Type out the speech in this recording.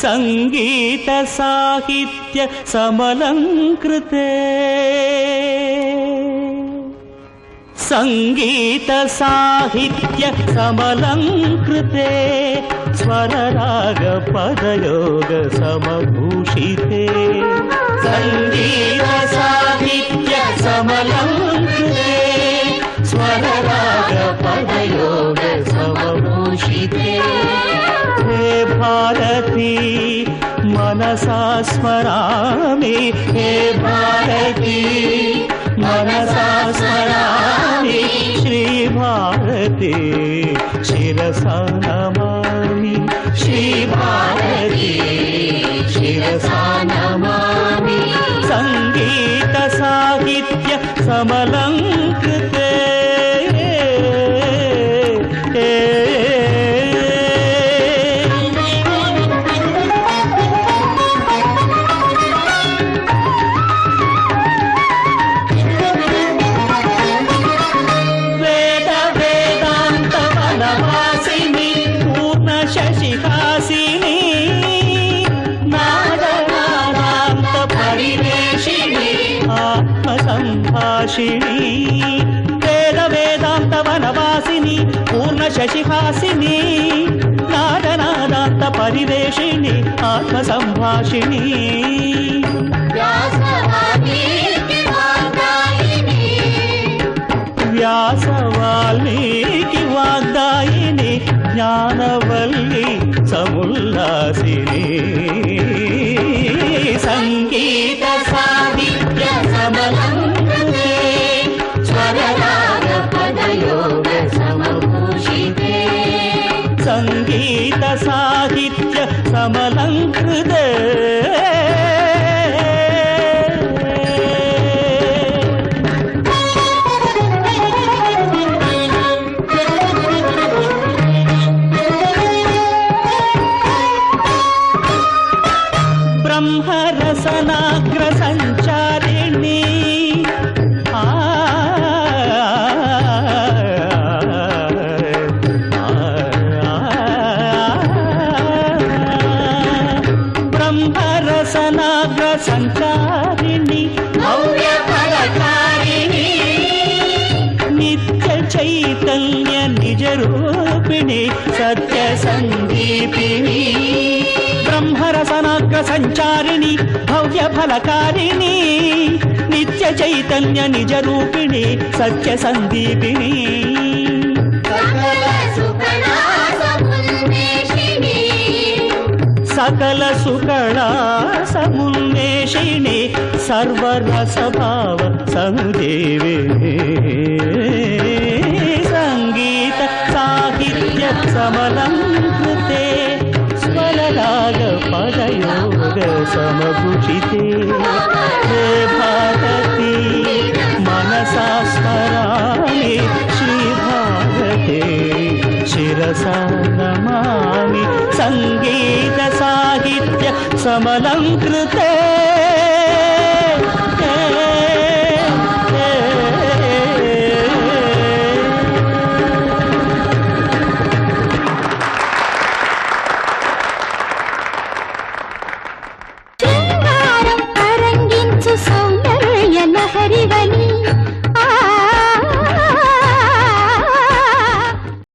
ಸಂಗೀತ ಸಾಹಿತ್ಯ ಸಮಲಂಕೃತೆ ಸಂಗೀತ ಸಾಹಿತ್ಯ ಸಮಲಂಕೃತೆ ಸ್ವರರಾಗ ಪದಯೋಗ ಸಮಭೂಷಿತೆ ಸಂಗೀತ ಸಾಹಿತ್ಯ ಸಮಲಂಕೃತೆ ಸ್ವರರಾಗ ಪದಯೋಗ ಸಮಭೂಷಿತೆ हे भारती मनसा स्मरामि हे भारती मनसा स्मरामि श्री भारती शिरसा नमामि श्री भारती शिरसा नमामि संगीत साहित्य समलंकृते संभाषिणी वेद वेदांत वनवासिनी पूर्ण शशिहासिनी नाद नादांत परिवेशिनी आत्म संभाषिणी व्यास वाल्मीकि वाग्दायिनी ज्ञानवल्ली समुल्लासिनी संगीत साहित्य समलंकृते स्वरराग पदयोग समभूषिते संगीत साहित्य समलंकृते ब्रह्मरसनाग्र संचारिणी ब्रह्मरसनाग्र संचारिणी भव्य फलकारिणी नित्य चैतन्य निज रूपिणी सत्य संदीपिनी ब्रह्मरसनाग्र संचारिणी भव्य फलकारिणी नित्य चैतन्य निज रूपिणी सत्य संदीपिनी सकल सुकला समुन्मेषिणी सर्वरस भाव संदेविनी संगीत साहित्य समलंकृते स्वरराग पदयोग समभूषिते हे भारती मनसा स्मरामि श्री भारते शिरसा नमामि संगीत साहित्य समलंकृते